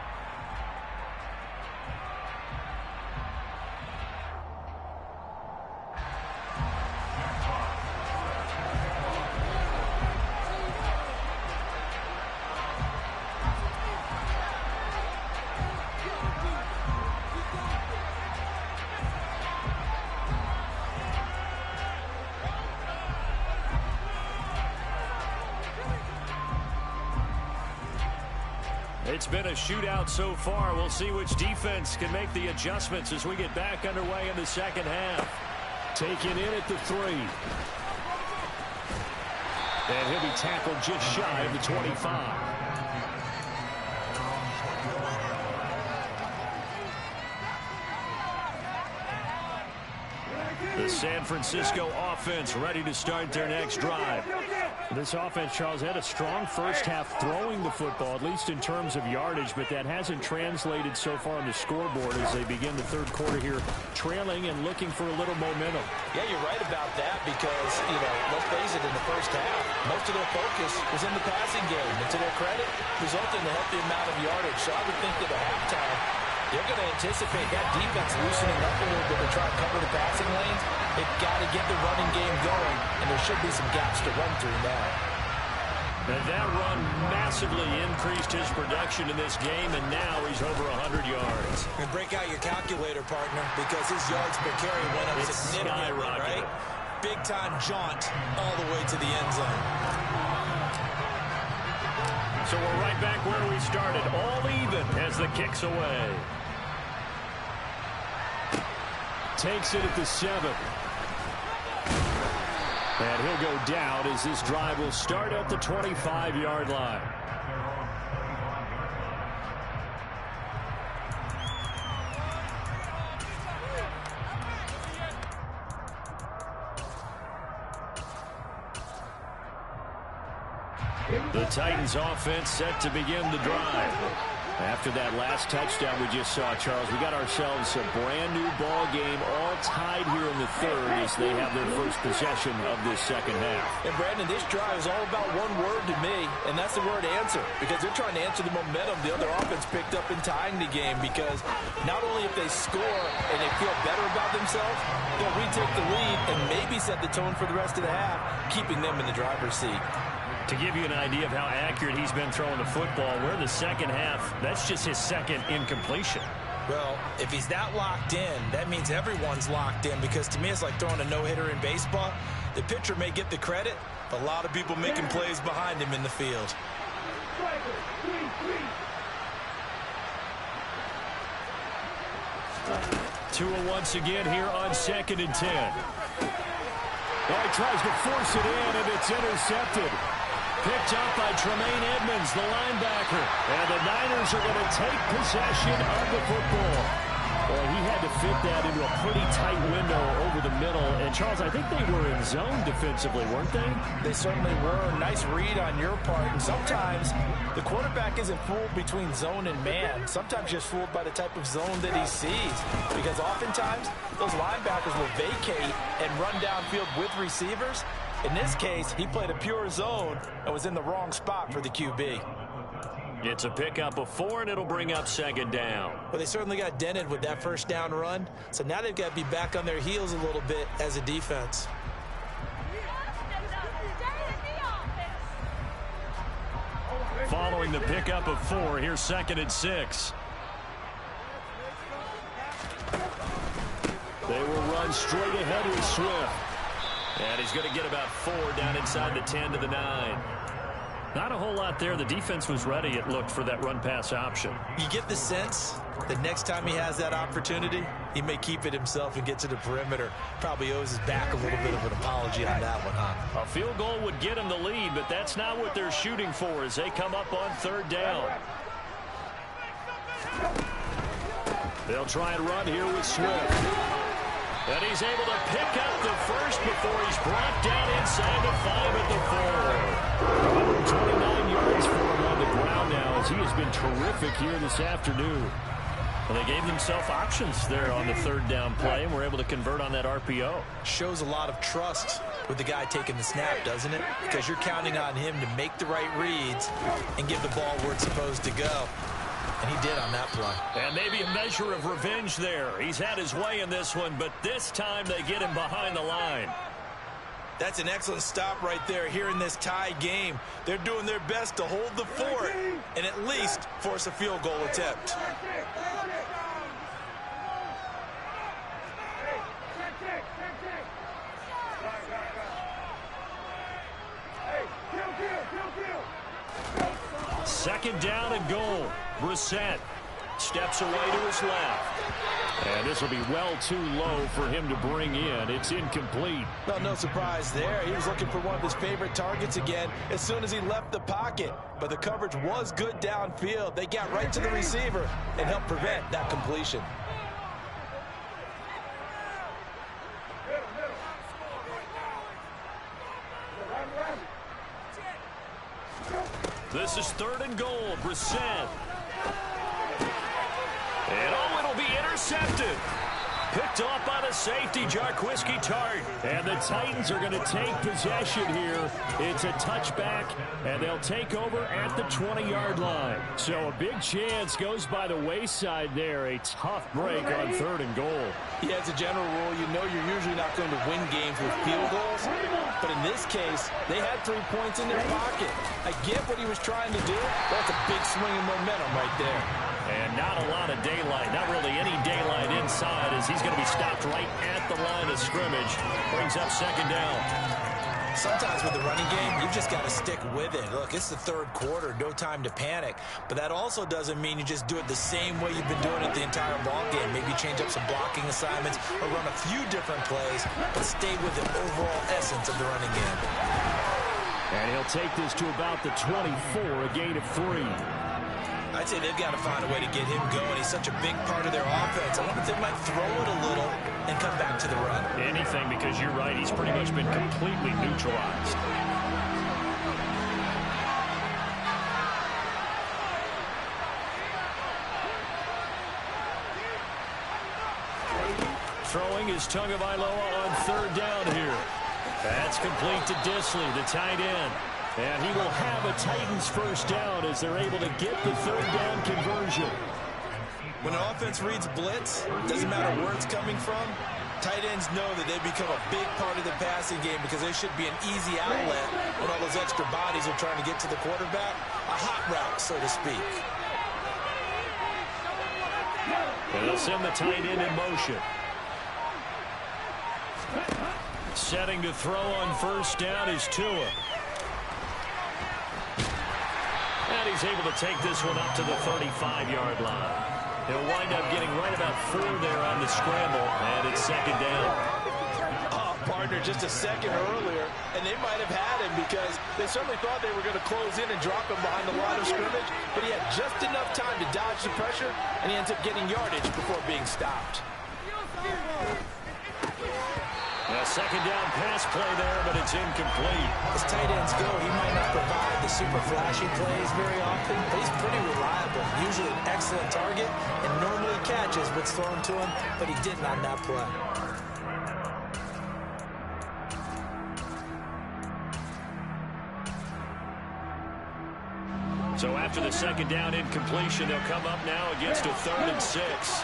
It's been a shootout so far. We'll see which defense can make the adjustments as we get back underway in the second half. Taken in at the 3. And he'll be tackled just shy of the 25. The San Francisco offense ready to start their next drive. This offense, Charles, had a strong first half throwing the football, at least in terms of yardage, but that hasn't translated so far on the scoreboard as they begin the third quarter here, trailing and looking for a little momentum. Yeah, you're right about that because, let's face it, in the first half, most of their focus was in the passing game. And to their credit, resulted in a healthy amount of yardage. So I would think that at halftime, they're going to anticipate that defense loosening up a little bit to try and cover the passing lanes. They've got to get the running game going, and there should be some gaps to run through now. And that run massively increased his production in this game, and now he's over 100 yards. And break out your calculator, partner, because his yards per carry went up significantly, right? Big-time jaunt all the way to the end zone. So we're right back where we started, all even as the kick's away. Takes it at the 7. And he'll go down as this drive will start at the 25-yard line. The Titans offense set to begin the drive. After that last touchdown we just saw, Charles, we got ourselves a brand new ball game, all tied here in the third as they have their first possession of this second half. And Brandon, this drive is all about one word to me, and that's the word answer, because they're trying to answer the momentum the other offense picked up in tying the game, because not only if they score and they feel better about themselves, they'll retake the lead and maybe set the tone for the rest of the half, keeping them in the driver's seat. To give you an idea of how accurate he's been throwing the football, we're in the second half. That's just his second incompletion. Well, if he's that locked in, that means everyone's locked in, because to me it's like throwing a no-hitter in baseball. The pitcher may get the credit, but a lot of people making plays behind him in the field. Tua once again here on 2nd and 10. Well, he tries to force it in, and it's intercepted. Picked up by Tremaine Edmonds, the linebacker. And the Niners are going to take possession of the football. Well, he had to fit that into a pretty tight window over the middle. And, Charles, I think they were in zone defensively, weren't they? They certainly were. Nice read on your part. And sometimes the quarterback isn't fooled between zone and man. Sometimes just fooled by the type of zone that he sees. Because oftentimes, those linebackers will vacate and run downfield with receivers. In this case, he played a pure zone and was in the wrong spot for the QB. It's a pickup of 4, and it'll bring up second down. Well, they certainly got dented with that first down run, so now they've got to be back on their heels a little bit as a defense. Following the pickup of 4, here's 2nd and 6. They will run straight ahead with Swift. And he's going to get about 4 down inside the 10 to the 9. Not a whole lot there. The defense was ready, it looked, for that run-pass option. You get the sense that next time he has that opportunity, he may keep it himself and get to the perimeter. Probably owes his back a little bit of an apology on that one, huh? A field goal would get him the lead, but that's not what they're shooting for as they come up on 3rd down. They'll try and run here with Swift. And he's able to pick up the first before he's brought down inside the 5 at the 4. 129 yards for him on the ground now as he has been terrific here this afternoon. Well, they gave themselves options there on the 3rd down play and were able to convert on that RPO. Shows a lot of trust with the guy taking the snap, doesn't it? Because you're counting on him to make the right reads and give the ball where it's supposed to go. And he did on that play. And maybe a measure of revenge there. He's had his way in this one, but this time they get him behind the line. That's an excellent stop right there here in this tie game. They're doing their best to hold the fort and at least force a field goal attempt. Second down and goal. Brissett steps away to his left. And this will be well too low for him to bring in. It's incomplete. Well, no surprise there. He was looking for one of his favorite targets again as soon as he left the pocket. But the coverage was good downfield. They got right to the receiver and helped prevent that completion. This is 3rd and goal. Brissett. And oh, it'll be intercepted. Picked off by the safety, Jarquiski Tartt. And the Titans are going to take possession here. It's a touchback, and they'll take over at the 20-yard line. So a big chance goes by the wayside there. A tough break on 3rd and goal. Yeah, as a general rule, you know you're usually not going to win games with field goals. But in this case, they had 3 points in their pocket. I get what he was trying to do. That's a big swing of momentum right there. And not a lot of daylight, not really any daylight inside as he's going to be stopped right at the line of scrimmage. Brings up 2nd down. Sometimes with the running game, you've just got to stick with it. Look, it's the 3rd quarter, no time to panic. But that also doesn't mean you just do it the same way you've been doing it the entire ball game. Maybe change up some blocking assignments or run a few different plays, but stay with the overall essence of the running game. And he'll take this to about the 24, a gain of 3. I'd say they've got to find a way to get him going. He's such a big part of their offense. I wonder if they might throw it a little and come back to the run. Anything, because you're right. He's pretty much been completely neutralized. Throwing is Tagovailoa on 3rd down here. That's complete to Dissly, the tight end. And he will have a Titans first down as they're able to get the 3rd down conversion. When an offense reads blitz, doesn't matter where it's coming from, tight ends know that they become a big part of the passing game because they should be an easy outlet when all those extra bodies are trying to get to the quarterback. A hot route, so to speak. And they'll send the tight end in motion. Setting to throw on 1st down is Tua. And he's able to take this one up to the 35-yard line. He'll wind up getting right about 4 there on the scramble, and it's 2nd down. Pardon Gardner just a second earlier, and they might have had him because they certainly thought they were going to close in and drop him behind the line of scrimmage, but he had just enough time to dodge the pressure, and he ends up getting yardage before being stopped. A second down pass play there, but it's incomplete. As tight ends go, he might not provide the super flashy plays very often, but he's pretty reliable. Usually an excellent target and normally catches what's thrown to him, but he didn't on that play. So after the second down incompletion, they'll come up now against a 3rd and 6.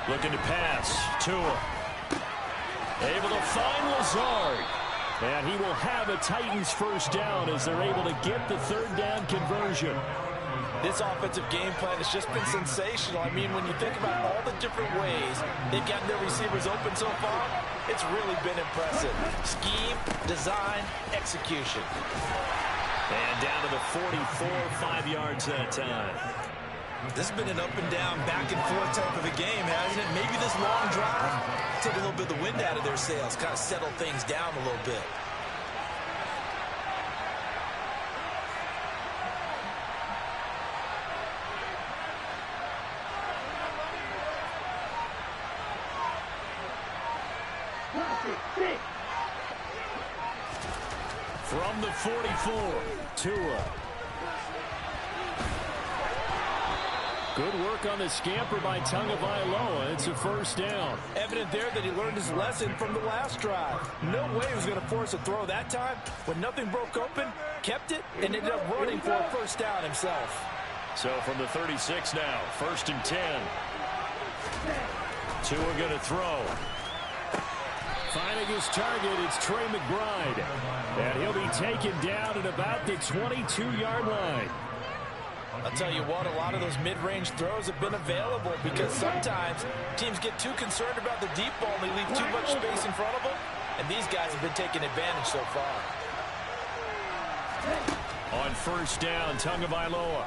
Looking to pass. Tua. Able to find Lazard. And he will have a Titans first down as they're able to get the 3rd down conversion. This offensive game plan has just been sensational. I mean, when you think about all the different ways they've gotten their receivers open so far, it's really been impressive. Scheme, design, execution. And down to the 44, 5 yards that time. This has been an up-and-down, back-and-forth type of a game, hasn't it? Maybe this long drive took a little bit of the wind out of their sails, kind of settled things down a little bit. From the 44, Tua. Good work on the scamper by Tagovailoa. It's a first down. Evident there that he learned his lesson from the last drive. No way he was going to force a throw that time. When nothing broke open, kept it, and ended up running for a first down himself. So from the 36 now, 1st and 10. Tua going to throw. Finding his target, it's Trey McBride. And he'll be taken down at about the 22-yard line. I'll tell you what, a lot of those mid-range throws have been available because sometimes teams get too concerned about the deep ball and they leave too much space in front of them, and these guys have been taking advantage so far. On first down, Tagovailoa.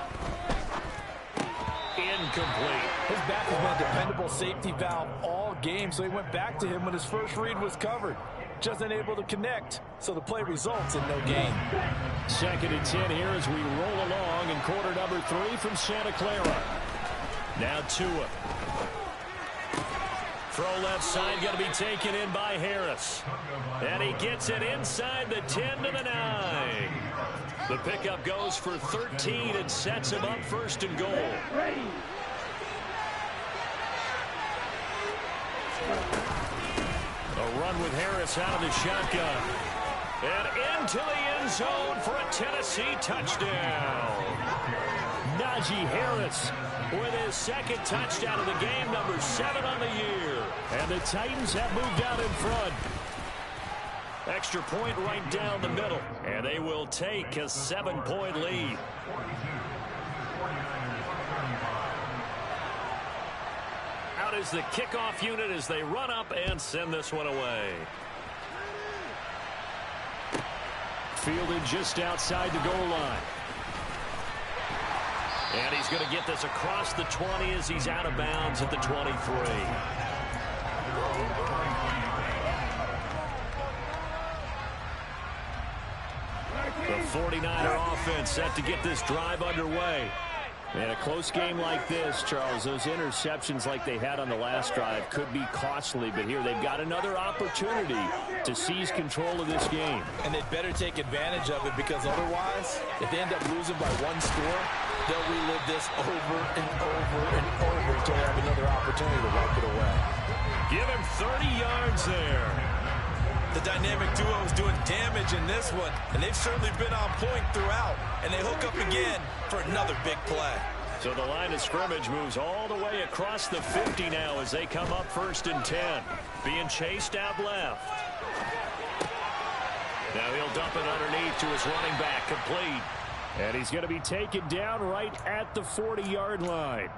Incomplete. His back has been a dependable safety valve all game, so he went back to him when his first read was covered. Just unable to connect, so the play results in no gain. 2nd and 10 here as we roll along in quarter number 3 from Santa Clara. Now Tua. Throw left side, going to be taken in by Harris. And he gets it inside the 10 to the 9. The pickup goes for 13 and sets him up 1st and goal. A run with Harris out of the shotgun. And into the end zone for a Tennessee touchdown. Najee Harris with his 2nd touchdown of the game, number 7 on the year. And the Titans have moved out in front. Extra point right down the middle. And they will take a 7-point lead. Out is the kickoff unit as they run up and send this one away. Fielded just outside the goal line. And he's going to get this across the 20 as he's out of bounds at the 23. The 49er offense set to get this drive underway. In a close game like this, Charles, those interceptions like they had on the last drive could be costly, but here they've got another opportunity to seize control of this game. And they'd better take advantage of it because otherwise, if they end up losing by 1 score, they'll relive this over and over and over until they have another opportunity to wipe it away. Give him 30 yards there. The dynamic duo is doing damage in this one, and they've certainly been on point throughout, and they hook up again for another big play. So the line of scrimmage moves all the way across the 50 now as they come up 1st and 10. Being chased out left. Now he'll dump it underneath to his running back, complete. And he's going to be taken down right at the 40-yard line.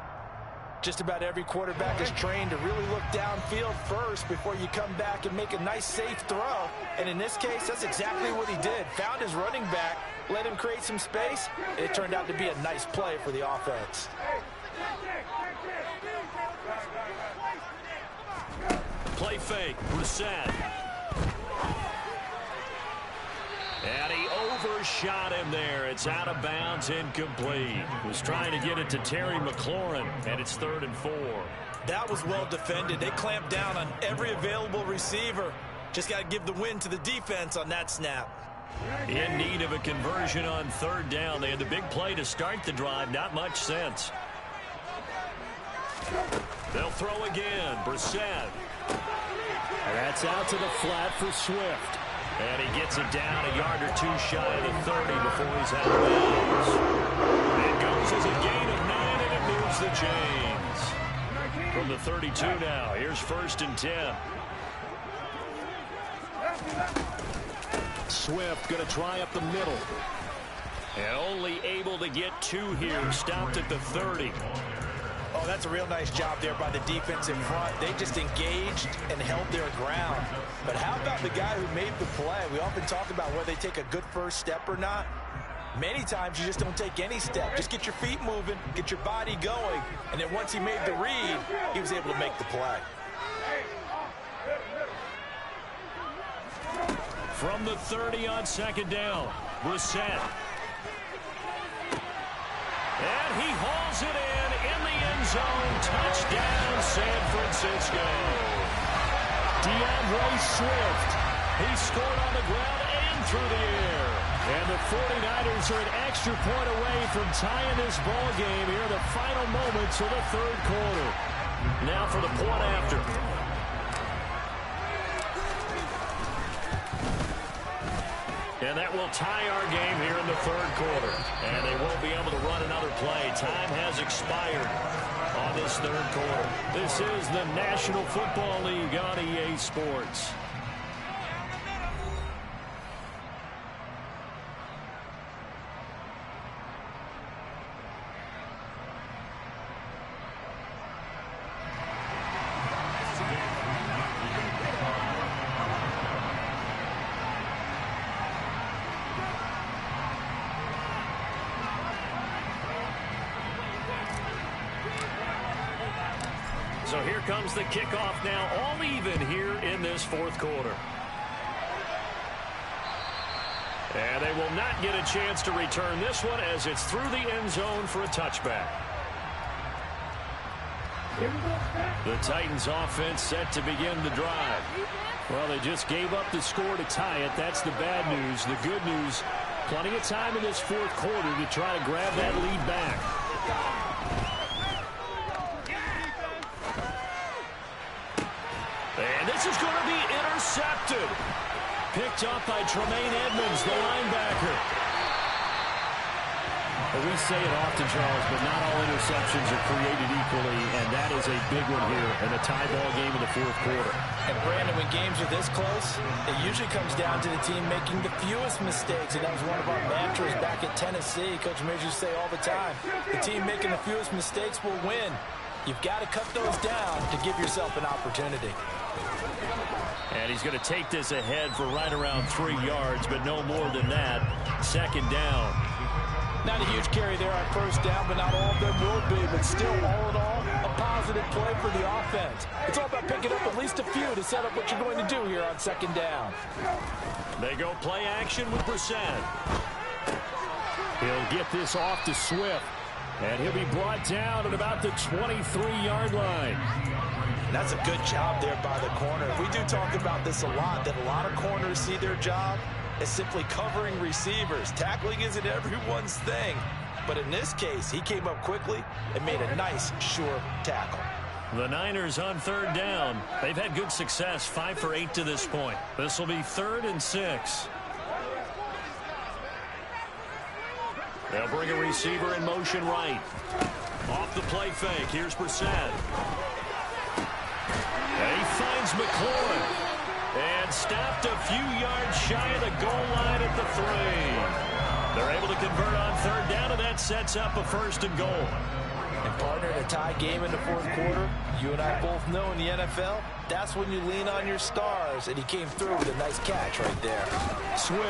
Just about every quarterback is trained to really look downfield first before you come back and make a nice, safe throw. And in this case, that's exactly what he did. Found his running back, let him create some space. It turned out to be a nice play for the offense. Play fake. Brissett. And he overshot him there. It's out of bounds, incomplete. Was trying to get it to Terry McLaurin, and it's 3rd and 4. That was well defended. They clamped down on every available receiver. Just got to give the win to the defense on that snap. In need of a conversion on 3rd down. They had the big play to start the drive. Not much sense. They'll throw again. Brissett. That's out to the flat for Swift. And he gets it down a yard or 2 shy of the 30 before he's out of bounds. It goes as a gain of 9, and it moves the chains. From the 32 now, here's 1st and 10. Swift going to try up the middle. And only able to get 2 here. Stopped at the 30. Oh, that's a real nice job there by the defense in front. They just engaged and held their ground. But how about the guy who made the play? We often talk about whether they take a good first step or not. Many times you just don't take any step. Just get your feet moving, get your body going. And then once he made the read, he was able to make the play. From the 30 on 2nd down, Brissett. And he hauls it in the end zone. Touchdown, San Francisco. DeAndre Swift. He scored on the ground and through the air. And the 49ers are an extra point away from tying this ball game here in the final moments of the 3rd quarter. Now for the point after. And that will tie our game here in the 3rd quarter. And they won't be able to run another play. Time has expired on this 3rd quarter. This is the National Football League on EA Sports. So here comes the kickoff now, all even here in this 4th quarter. And they will not get a chance to return this one as it's through the end zone for a touchback. The Titans offense set to begin the drive. Well, they just gave up the score to tie it. That's the bad news. The good news, plenty of time in this 4th quarter to try to grab that lead back. And this is going to be intercepted. Picked up by Tremaine Edmonds, the linebacker. Well, we say it often, Charles, but not all interceptions are created equally, and that is a big one here in a tie ball game in the 4th quarter. And Brandon, when games are this close, it usually comes down to the team making the fewest mistakes, and that was one of our mantras back at Tennessee. Coach Mears used to say all the time, the team making the fewest mistakes will win. You've got to cut those down to give yourself an opportunity. And he's going to take this ahead for right around 3 yards, but no more than that. 2nd down. Not a huge carry there on 1st down, but not all of them will be. But still, all in all, a positive play for the offense. It's all about picking up at least a few to set up what you're going to do here on 2nd down. They go play action with Brissett. He'll get this off to Swift. And he'll be brought down at about the 23-yard line. That's a good job there by the corner. We do talk about this a lot, that a lot of corners see their job as simply covering receivers. Tackling isn't everyone's thing. But in this case, he came up quickly and made a nice, sure tackle. The Niners on 3rd down. They've had good success, 5 for 8 to this point. This will be 3rd and 6. They'll bring a receiver in motion right. Off the play fake. Here's Brissett. And he finds McLaurin. And stopped a few yards shy of the goal line at the 3. They're able to convert on 3rd down, and that sets up a 1st and goal. And partner, in a tie game in the 4th quarter, you and I both know in the NFL, that's when you lean on your stars. And he came through with a nice catch right there. Swift.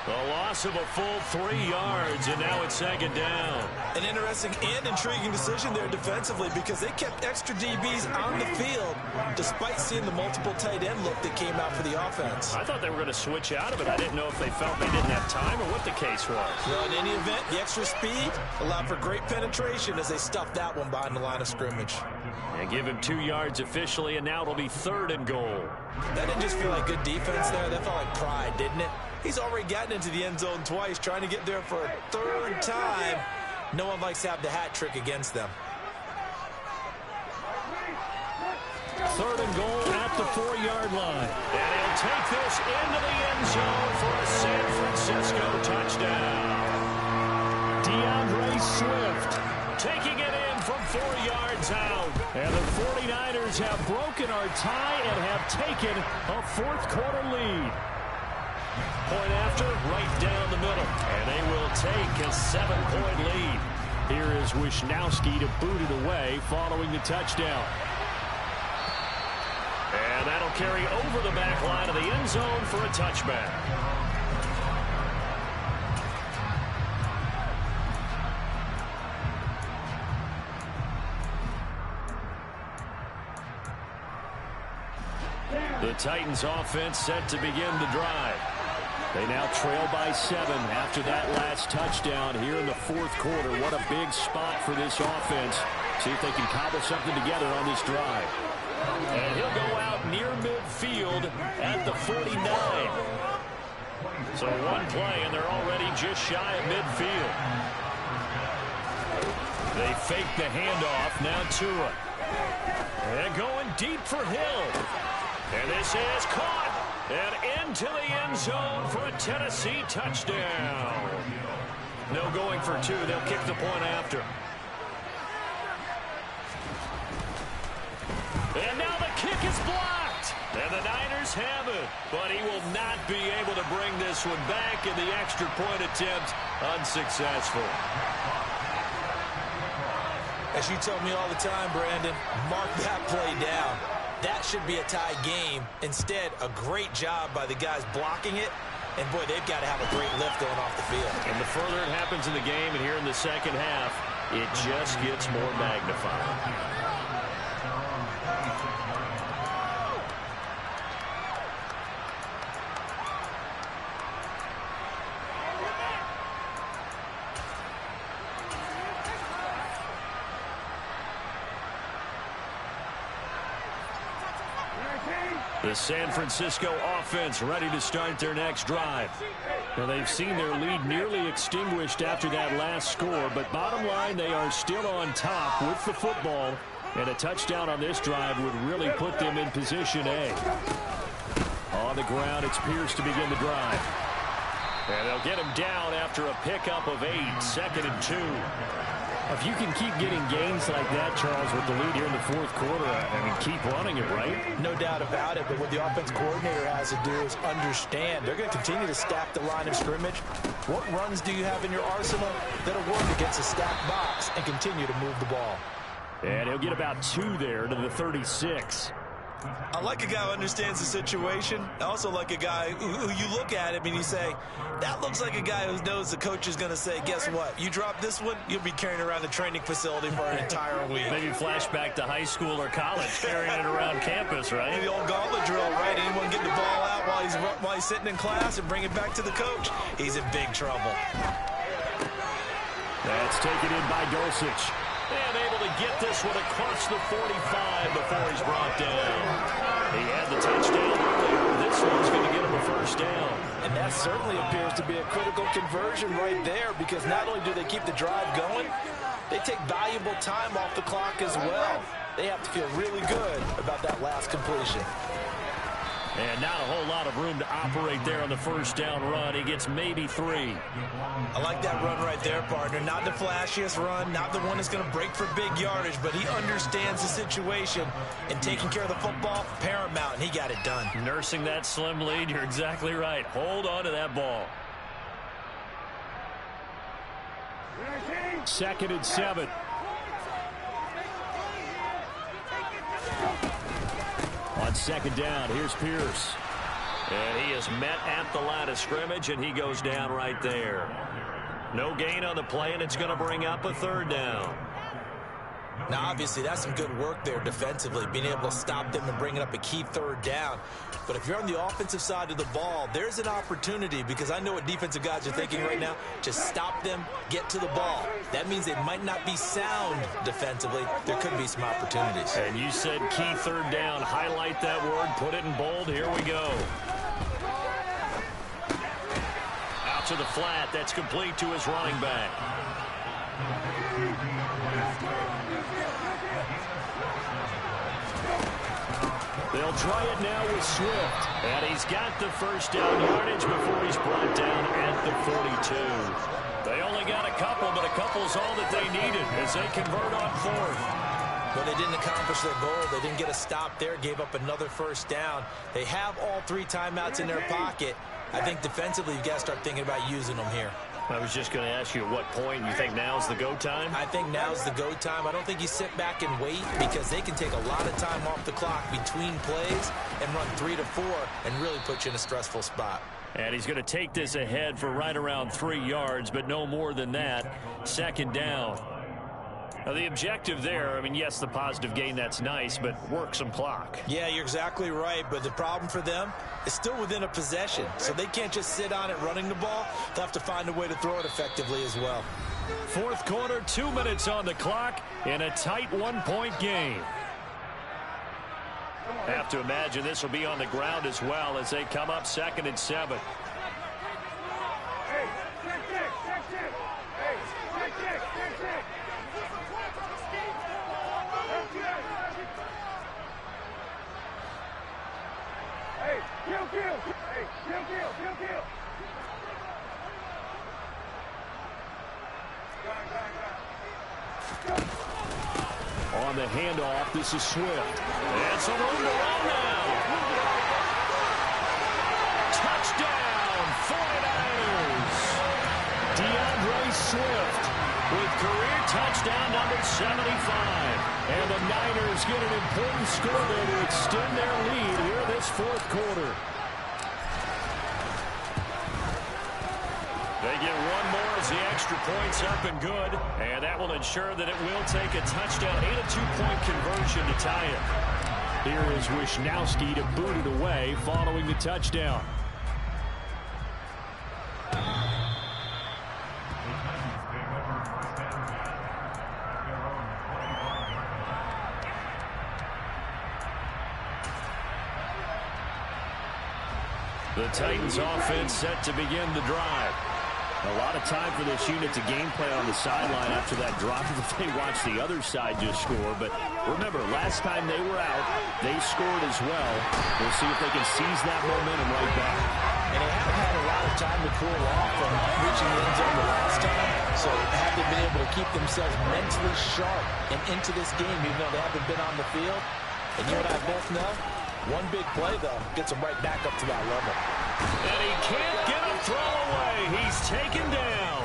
A loss of a full 3 yards, and now it's second down. An interesting and intriguing decision there defensively because they kept extra DBs on the field despite seeing the multiple tight end look that came out for the offense. I thought they were going to switch out of it. I didn't know if they felt they didn't have time or what the case was. Well, in any event, the extra speed allowed for great penetration as they stuffed that one behind the line of scrimmage. And give him 2 yards officially, and now it'll be 3rd and goal. That didn't just feel like good defense there. That felt like pride, didn't it? He's already gotten into the end zone twice, trying to get there for a 3rd time. No one likes to have the hat trick against them. 3rd and goal at the 4-yard line. And he'll take this into the end zone for a San Francisco touchdown. DeAndre Swift Taking it in from 4 yards out. And the 49ers have broken our tie and have taken a 4th quarter lead. Point after, right down the middle. And they will take a 7-point lead. Here is Wisnowski to boot it away following the touchdown. And that'll carry over the back line of the end zone for a touchback. The Titans offense set to begin the drive. They now trail by 7 after that last touchdown here in the 4th quarter. What a big spot for this offense. See if they can cobble something together on this drive. And he'll go out near midfield at the 49. So one play, and they're already just shy of midfield. They fake the handoff. Now Tua. And going deep for Hill. And this is caught. And into the end zone for a Tennessee touchdown. No going for 2. They'll kick the point after. And now the kick is blocked. And the Niners have it. But he will not be able to bring this one back, and the extra point attempt unsuccessful. As you tell me all the time, Brandon, mark that play down. That should be a tie game. Instead, a great job by the guys blocking it. And, boy, they've got to have a great lift going off the field. And the further it happens in the game, and here in the second half, it just gets more magnified. The San Francisco offense ready to start their next drive. Well, they've seen their lead nearly extinguished after that last score, but bottom line, they are still on top with the football, and a touchdown on this drive would really put them in position A. On the ground, it's Pierce to begin the drive. And they'll get him down after a pickup of 8, 2nd and 2. If you can keep getting gains like that, Charles, with the lead here in the 4th quarter, I mean, keep running it, right? No doubt about it, but what the offense coordinator has to do is understand. They're going to continue to stack the line of scrimmage. What runs do you have in your arsenal that'll work against a stacked box and continue to move the ball? And he'll get about 2 there to the 36. I like a guy who understands the situation. I also like a guy who you look at him and you say, that looks like a guy who knows the coach is going to say, guess what? You drop this one, you'll be carrying around the training facility for an entire week. Maybe flashback to high school or college, carrying it around campus, right? The old gauntlet drill, right? Anyone get the ball out while he's sitting in class and bring it back to the coach, he's in big trouble. That's taken in by Dulcich. And able to get this one across the 45 before he's brought down. He had the touchdown earlier. This one's going to get him a first down. And that certainly appears to be a critical conversion right there, because not only do they keep the drive going, they take valuable time off the clock as well. They have to feel really good about that last completion. And not a whole lot of room to operate there on the first down run. He gets maybe 3. I like that run right there, partner. Not the flashiest run, not the one that's going to break for big yardage, but he understands the situation, and taking care of the football, paramount, and he got it done. Nursing that slim lead, you're exactly right. Hold on to that ball. 2nd and 7. On 2nd down, here's Pierce. And he is met at the line of scrimmage, and he goes down right there. No gain on the play, and it's going to bring up a third down. Now, obviously, that's some good work there defensively, being able to stop them and bringing up a key third down. But if you're on the offensive side of the ball, there's an opportunity, because I know what defensive guys are thinking right now. Just stop them, get to the ball. That means they might not be sound defensively. There could be some opportunities. And you said key third down. Highlight that word, put it in bold. Here we go. Out to the flat. That's complete to his running back. They'll try it now with Swift. And he's got the first down yardage before he's brought down at the 42. They only got a couple, but a couple's all that they needed as they convert on fourth. But they didn't accomplish their goal. They didn't get a stop there, gave up another first down. They have all 3 timeouts in their pocket. I think defensively you've got to start thinking about using them here. I was just going to ask you at what point you think now's the go time? I think now's the go time. I don't think you sit back and wait, because they can take a lot of time off the clock between plays and run 3 to 4 and really put you in a stressful spot. And he's going to take this ahead for right around 3 yards, but no more than that. Second down. Now, the objective there, I mean, yes, the positive gain, that's nice, but work some clock. Yeah, you're exactly right, but the problem for them is still within a possession, so they can't just sit on it running the ball. They'll have to find a way to throw it effectively as well. Fourth quarter, 2 minutes on the clock in a tight 1-point game. Have to imagine this will be on the ground as well as they come up 2nd and 7. On the handoff, this is Swift. And some room to run now. Touchdown, 49ers. DeAndre Swift with career touchdown number 75. And the Niners get an important score there to extend their lead here this fourth quarter. They get one more as the extra point's up and good. And that will ensure that it will take a touchdown and a 2-point conversion to tie it. Here is Wisnowski to boot it away following the touchdown. The Titans offense set to begin the drive. A lot of time for this unit to game plan on the sideline after that drive that they watched the other side just score. But remember, last time they were out, they scored as well. We'll see if they can seize that momentum right back. And they haven't had a lot of time to cool off from reaching the end zone the last time. So have they been able to keep themselves mentally sharp and into this game, even though they haven't been on the field? And you and I both know, one big play, though, gets them right back up to that level. And he can't get a throw away. He's taken down.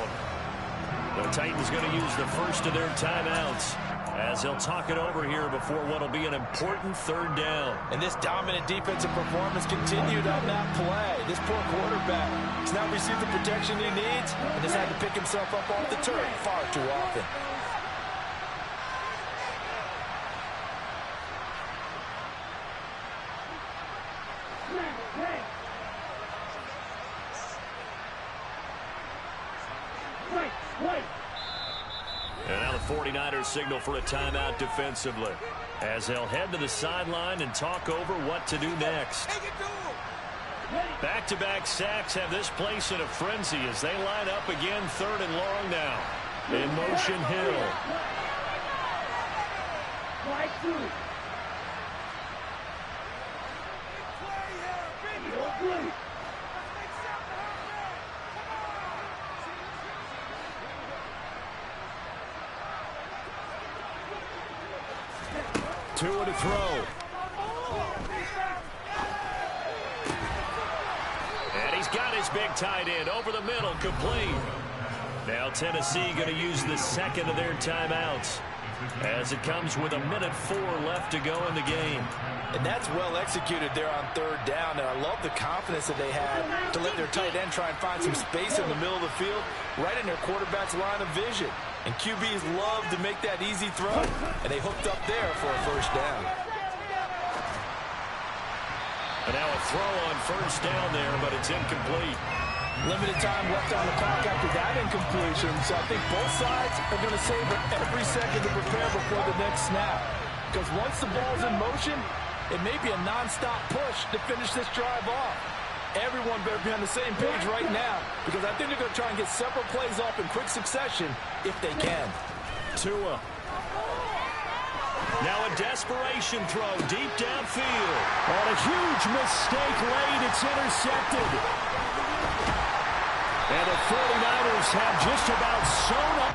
The Titans going to use the first of their timeouts as they'll talk it over here before what will be an important third down. And this dominant defensive performance continued on that play. This poor quarterback has not received the protection he needs and has had to pick himself up off the turf far too often. And now the 49ers signal for a timeout defensively as they'll head to the sideline and talk over what to do next. Back-to-back sacks have this place in a frenzy as they line up again 3rd and long now. In motion, Hill. Tua to throw. And he's got his big tight end over the middle, complete. Now Tennessee going to use the second of their timeouts. as it comes with 1:04 left to go in the game. And that's well executed there on third down, and I love the confidence that they had to let their tight end try and find some space in the middle of the field, right in their quarterback's line of vision. And QBs love to make that easy throw, and they hooked up there for a first down. And now a throw on first down there, but it's incomplete. Limited time left on the clock after that incompletion, so I think both sides are going to savor every second to prepare before the next snap. Because once the ball's in motion, it may be a non-stop push to finish this drive off. Everyone better be on the same page right now, because I think they're going to try and get several plays off in quick succession if they can. Tua. Now a desperation throw deep downfield. On a huge mistake late, it's intercepted. And the 49ers have just about sewn up